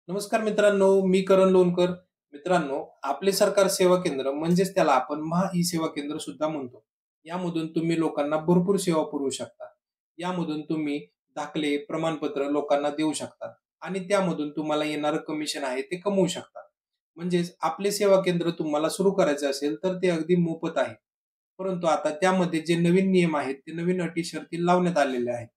नमस्कार मित्रांनो, मी करण लोणकर. मित्रांनो, आपले सरकार सेवा केंद्र म्हणजेच त्याला आपण महा ई सेवा केंद्र सुद्धा म्हणतो. यामधून तुम्ही लोकांना भरपूर सेवा पुरवू शकता. यामधून तुम्ही दाखले, प्रमाणपत्र लोकांना देऊ शकता आणि त्यामधून तुम्हाला येणारं कमिशन आहे ते कमवू शकता. म्हणजेच आपले सेवा केंद्र तुम्हाला सुरू करायचे असेल तर ते अगदी मोफत आहे. परंतु आता त्यामध्ये जे नवीन नियम आहेत, ते नवीन अटी शर्ती लावण्यात आलेले आहेत.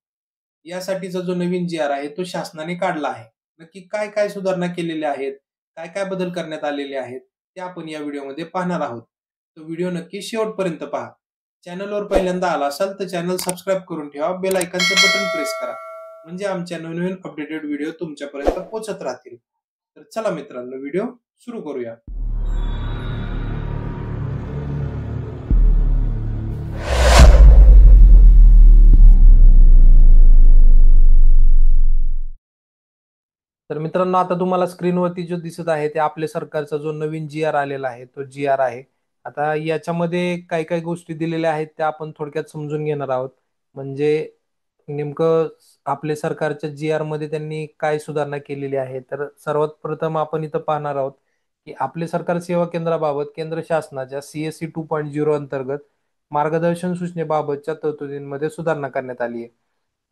यासाठीचा जो नवीन जी-आर आहे तो शासनाने काढला आहे. नक्की काय काय सुधारणा केलेल्या आहेत, काय काय बदल करण्यात आलेले आहेत, ते आपण या व्हिडिओमध्ये पाहणार आहोत. तो व्हिडिओ नक्की शेवटपर्यंत पहा. चॅनलवर पहिल्यांदा आला असाल तर चॅनल सबस्क्राईब करून ठेवा. बेल आयकॉनचं बटन प्रेस करा. म्हणजे आमच्या नवनवीन अपडेटेड व्हिडिओ तुमच्यापर्यंत पोहोचत राहतील. तर चला मित्रांनो, व्हिडिओ सुरू करूया. तर मित्रांनो, आता तुम्हाला स्क्रीनवरती जो दिसत आहे ते आपल्या सरकारचा जो नवीन जी-आर आलेला आहे तो जी-आर आहे. आता याच्यामध्ये काय काय गोष्टी दिलेल्या आहेत त्या आपण थोडक्यात समजून घेणार आहोत. म्हणजे नेमकं आपल्या सरकारच्या जी-आर मध्ये त्यांनी काय सुधारणा केलेली आहे. तर सर्वात प्रथम आपण इथं पाहणार आहोत की आपले सरकार सेवा केंद्राबाबत केंद्र शासनाच्या CSC 2.0 अंतर्गत मार्गदर्शन सूचनेबाबतच्या तरतुदींमध्ये सुधारणा करण्यात आली आहे.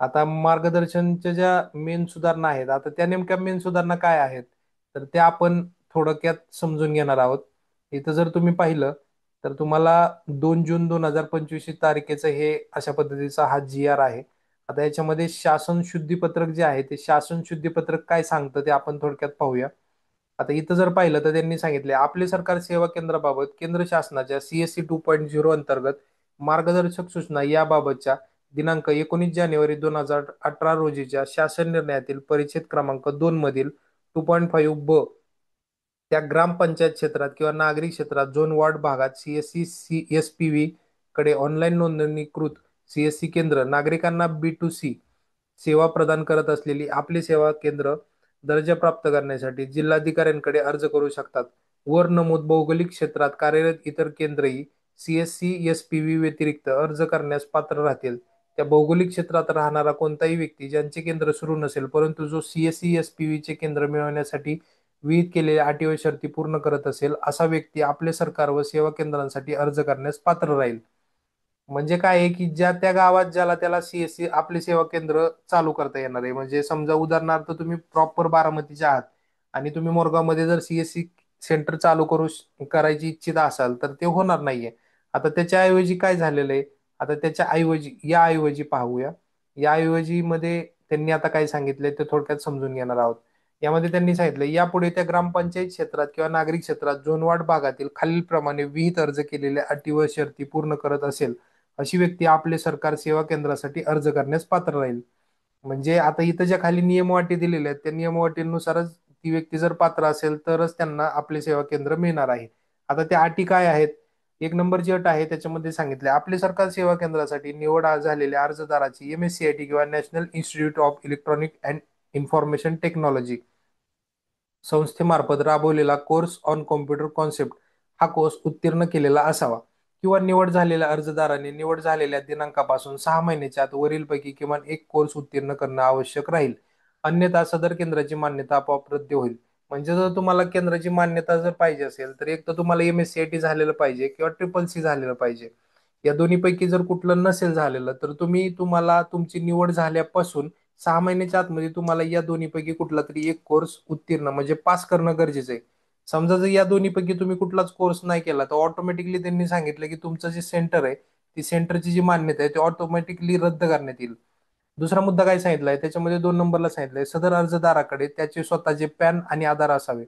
आता मार्गदर्शनच्या ज्या मेन सुधारणा आहेत, आता त्या नेमक्या मेन सुधारणा काय आहेत, तर त्या आपण थोडक्यात समजून घेणार आहोत. इथं जर तुम्ही पाहिलं तर तुम्हाला 2 जून 2025 तारखेचं हे अशा पद्धतीचा हा जी-आर आहे. आता याच्यामध्ये शासन शुद्धीपत्रक जे आहे ते शासन शुद्धीपत्रक काय सांगतं ते आपण थोडक्यात पाहूया. आता इथं जर पाहिलं तर त्यांनी सांगितले आपले सरकार सेवा केंद्राबाबत केंद्र शासनाच्या CSC 2.0 अंतर्गत मार्गदर्शक सूचना याबाबतच्या दिनांक 19 जानेवारी 2018 रोजीच्या शासन निर्णयातील परिच्छेद क्रमांक 2 मधील 2.5 ब त्या ग्रामपंचायत क्षेत्रात किंवा नागरिक क्षेत्रात झोन वॉर्ड भागात CSC CSPV कडे ऑनलाईन नोंदणीकृत CSC केंद्र नागरिकांना B2C सेवा प्रदान करत असलेली आपली सेवा केंद्र दर्जा प्राप्त करण्यासाठी जिल्हाधिकाऱ्यांकडे अर्ज करू शकतात. वर नमूद भौगोलिक क्षेत्रात कार्यरत इतर केंद्रही CSC SPV व्यतिरिक्त अर्ज करण्यास पात्र राहतील. त्या भौगोलिक क्षेत्रात राहणारा कोणताही व्यक्ती ज्यांचे केंद्र सुरू नसेल परंतु जो CSC SPV चे केंद्र मिळवण्यासाठी विहित केलेल्या अटी व शर्ती पूर्ण करत असेल असा व्यक्ती आपले सरकार व सेवा केंद्रांसाठी अर्ज करण्यास पात्र राहील. म्हणजे काय आहे की ज्या त्या गावात ज्याला त्याला CSC आपले सेवा केंद्र चालू करता येणार आहे. म्हणजे समजा उदाहरणार्थ तुम्ही प्रॉपर बारामतीचे आहात आणि तुम्ही मोरगावमध्ये जर CSC सेंटर चालू करायची इच्छित असाल तर ते होणार नाहीये. आता त्याच्याऐवजी काय झालेलं आहे, आता त्याच्या ऐवजी याऐवजी पाहूया. याऐवजी मध्ये त्यांनी आता काय सांगितलंय ते थोडक्यात समजून घेणार आहोत. यामध्ये त्यांनी सांगितलं यापुढे त्या ग्रामपंचायत क्षेत्रात किंवा नागरिक क्षेत्रात झोनवाढ भागातील खालीलप्रमाणे विहित अर्ज केलेल्या अटी व शर्ती पूर्ण करत असेल अशी व्यक्ती आपले सरकार सेवा केंद्रासाठी अर्ज करण्यास पात्र राहील. म्हणजे आता इथं ज्या खाली नियमवाटी दिलेल्या आहेत त्या नियमवाटीनुसारच ती व्यक्ती जर पात्र असेल तरच त्यांना आपले सेवा केंद्र मिळणार आहे. आता त्या अटी काय आहेत? एक नंबरची अट आहे त्याच्यामध्ये सांगितले आपले सरकार सेवा केंद्रासाठी निवड झालेल्या अर्जदाराची MSCIT किंवा national institute of electronic and information technology संस्थेमार्फत राबवलेला कोर्स ऑन कॉम्प्युटर कॉन्सेप्ट हा कोर्स उत्तीर्ण केलेला असावा किंवा निवड झालेल्या अर्जदाराने निवड झालेल्या दिनांकापासून 6 महिन्याच्या आत वरीलपैकी किमान एक कोर्स उत्तीर्ण करणं आवश्यक राहील. अन्यथा सदर केंद्राची मान्यता आपोआप रद्द होईल. म्हणजे जर तुम्हाला केंद्राची मान्यता जर पाहिजे असेल तर एक तर तुम्हाला MSCIT झालेलं पाहिजे किंवा CCC झालेलं पाहिजे. या दोन्हीपैकी जर कुठलं नसेल झालेलं तर तुम्हाला तुमची निवड झाल्यापासून 6 महिन्याच्या आतमध्ये तुम्हाला या दोन्हीपैकी कुठला तरी एक कोर्स उत्तीर्ण म्हणजे पास करणं गरजेचं आहे. समजा जर या दोन्हीपैकी तुम्ही कुठलाच कोर्स नाही केला तर ऑटोमॅटिकली त्यांनी सांगितलं की तुमचं जे सेंटर आहे ती सेंटरची जी मान्यता आहे ती ऑटोमॅटिकली रद्द करण्यात येईल. दुसरा मुद्दा काय सांगितलाय त्याच्यामध्ये 2 नंबरला सांगितलंय सदर अर्जदाराकडे त्याचे स्वतःचे पॅन आणि आधार असावे.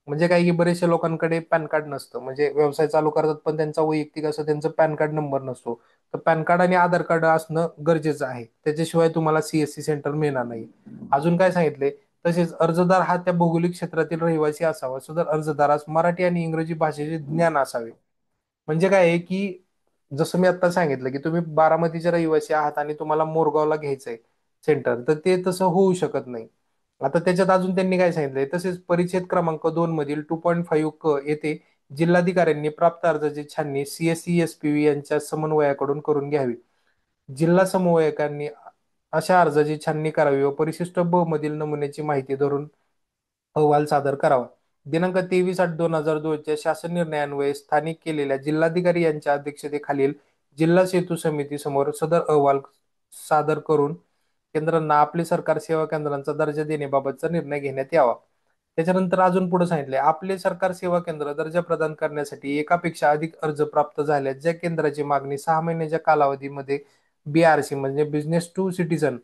म्हणजे काय की बरेचशा लोकांकडे पॅन कार्ड नसतं, म्हणजे व्यवसाय चालू करतात पण त्यांचा वैयक्तिक असं त्यांचं पॅन कार्ड नंबर नसतो. तर पॅन कार्ड आणि आधार कार्ड असणं गरजेचं आहे. त्याच्याशिवाय तुम्हाला CSC सेंटर मिळणार नाही. अजून काय सांगितले, तसेच अर्जदार हा त्या भौगोलिक क्षेत्रातील रहिवासी असावा. सदर अर्जदारास मराठी आणि इंग्रजी भाषेचे ज्ञान असावे. म्हणजे काय आहे की जसं मी आता सांगितलं की तुम्ही बारामतीचे रहिवासी आहात आणि तुम्हाला मोरगावला घ्यायचंय सेंटर, तर ते तसं होऊ शकत नाही. आता त्याच्यात अजून त्यांनी काय सांगितलंय, तसेच परिच्छेद क्रमांक 2 मधील 2.5 क येथे जिल्हाधिकाऱ्यांनी प्राप्त अर्जाची छाननी CSC SPV यांच्या समन्वयाकडून करून घ्यावी. जिल्हा समन्वयकांनी अशा अर्जाची छाननी करावी व परिशिष्ट ब मधील नमुन्याची माहिती धरून अहवाल सादर करावा. दिनांक 23/8/2002 च्या शासन निर्णयान्वये स्थानिक केलेल्या जिल्हाधिकारी यांच्या अध्यक्षतेखालील जिल्हा सेतू समिती समोर सदर अहवाल सादर करून केंद्रांना आपले सरकार सेवा केंद्रांचा दर्जा देण्याबाबतचा निर्णय घेण्यात यावा. त्याच्यानंतर अजून पुढे सांगितले, आपले सरकार सेवा केंद्र दर्जा प्रदान करण्यासाठी एकापेक्षा अधिक अर्ज प्राप्त झाल्यास ज्या केंद्राची मागणी 6 महिन्याच्या कालावधीमध्ये BRC म्हणजे बिझनेस टू सिटीजन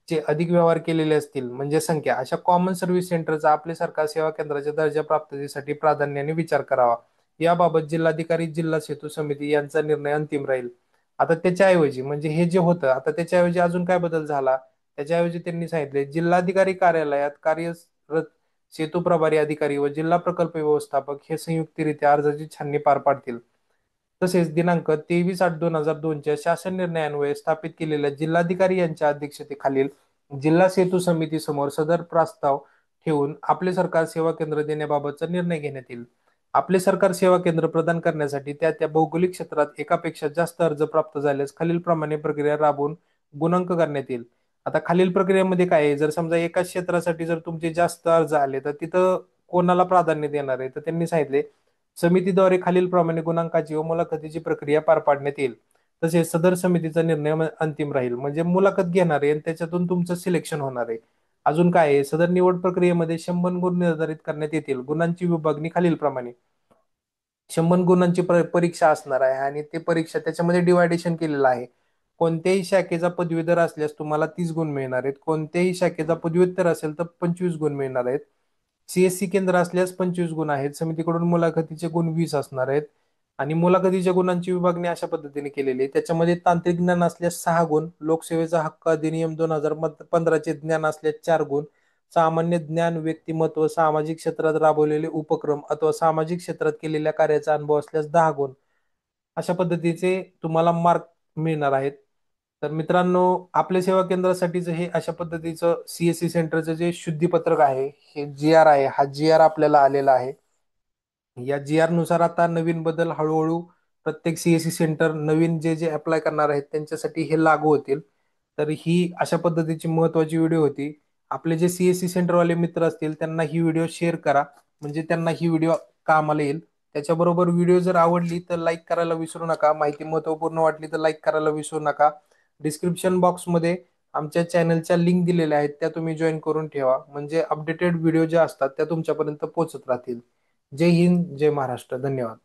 चे अधिक व्यवहार केलेले असतील म्हणजे संख्या, अशा कॉमन सर्व्हिस सेंटरचा आपले सरकार सेवा केंद्राच्या दर्जा प्राप्तीसाठी प्राधान्याने विचार करावा. याबाबत जिल्हाधिकारी जिल्हा सेतू समिती यांचा निर्णय अंतिम राहील. आता त्याच्याऐवजी म्हणजे हे जे होतं, आता त्याच्याऐवजी अजून काय बदल झाला, त्याच्याऐवजी त्यांनी सांगितले जिल्हाधिकारी कार्यालयात कार्यरत सेतू प्रभारी अधिकारी व जिल्हा प्रकल्प व्यवस्थापक हे संयुक्तरित्या अर्जाची छाननी पार पाडतील. तसेच दिनांक 23/8/2002 च्या शासन निर्णयान्वये स्थापित केलेल्या जिल्हाधिकारी यांच्या अध्यक्षतेखालील जिल्हा सेतू समिती समोर सदर प्रस्ताव ठेवून आपले सरकार सेवा केंद्र देण्याबाबतचा निर्णय घेण्यात येईल. आपले सरकार सेवा केंद्र प्रदान करण्यासाठी त्या त्या भौगोलिक क्षेत्रात एकापेक्षा जास्त अर्ज प्राप्त झाल्यास खालीलप्रमाणे प्रक्रिया राबवून गुणांक करण्यात येईल. आता खालील प्रक्रियेमध्ये काय आहे, जर समजा एकाच क्षेत्रासाठी जर तुमचे जास्त अर्ज आले तर तिथं कोणाला प्राधान्य देणार आहे, तर त्यांनी सांगितले समितीद्वारे खालीलप्रमाणे गुणांकाची व मुलाखतीची प्रक्रिया पार पाडण्यात येईल. तसेच सदर समितीचा निर्णय अंतिम राहील. म्हणजे मुलाखत घेणार आहे आणि त्याच्यातून तुमचं सिलेक्शन होणार आहे. अजून काय आहे, सदर निवड प्रक्रियेमध्ये 100 गुण निर्धारित करण्यात येतील. गुणांची विभागणी खालीलप्रमाणे 100 गुणांची परीक्षा असणार आहे आणि ते परीक्षा त्याच्यामध्ये डिवायडेशन केलेलं आहे. कोणत्याही शाखेचा पदवीधर असल्यास तुम्हाला 30 गुण मिळणार आहेत. कोणत्याही शाखेचा पदव्युत्तर असेल तर 25 गुण मिळणार आहेत. CSC केंद्र असल्यास 25 गुण आहेत. समितीकडून मुलाखतीचे गुण 20 असणार आहेत. आणि मुलाखतीच्या गुणांची विभागणी अशा पद्धतीने केलेली आहे. त्याच्यामध्ये तांत्रिक ज्ञान असल्यास 6 गुण, लोकसेवेचा हक्क अधिनियम 2015 चे ज्ञान असल्यास 4 गुण, सामान्य ज्ञान, व्यक्तिमत्व, सामाजिक क्षेत्रात राबवलेले उपक्रम अथवा सामाजिक क्षेत्रात केलेल्या कार्याचा अनुभव असल्यास 10 गुण, अशा पद्धतीचे तुम्हाला मार्क मिळणार आहेत. तर मित्रांनो, आपल्या सेवा केंद्रासाठीचं हे अशा पद्धतीचं CSC सेंटरचं जे शुद्धीपत्रक आहे, हे GR आहे, हा GR आपल्याला आलेला आहे. या GR नुसार आता नवीन बदल हळूहळू प्रत्येक CSC सेंटर नवीन जे जे अप्लाय करणार आहेत त्यांच्यासाठी हे लागू होतील. तर ही अशा पद्धतीची महत्वाची व्हिडिओ होती. आपले जे CSC सेंटरवाले मित्र असतील त्यांना ही व्हिडिओ शेअर करा, म्हणजे त्यांना ही व्हिडिओ कामाला येईल. त्याच्याबरोबर व्हिडिओ जर आवडली तर लाईक करायला विसरू नका. माहिती महत्त्वपूर्ण वाटली तर लाईक करायला विसरू नका. डिस्क्रिप्शन बॉक्समध्ये आमच्या चॅनलच्या लिंक दिलेल्या आहेत, त्या तुम्ही जॉईन करून ठेवा, म्हणजे अपडेटेड व्हिडिओ ज्या असतात त्या तुमच्यापर्यंत पोहोचत राहतील. जय हिंद, जय महाराष्ट्र. धन्यवाद.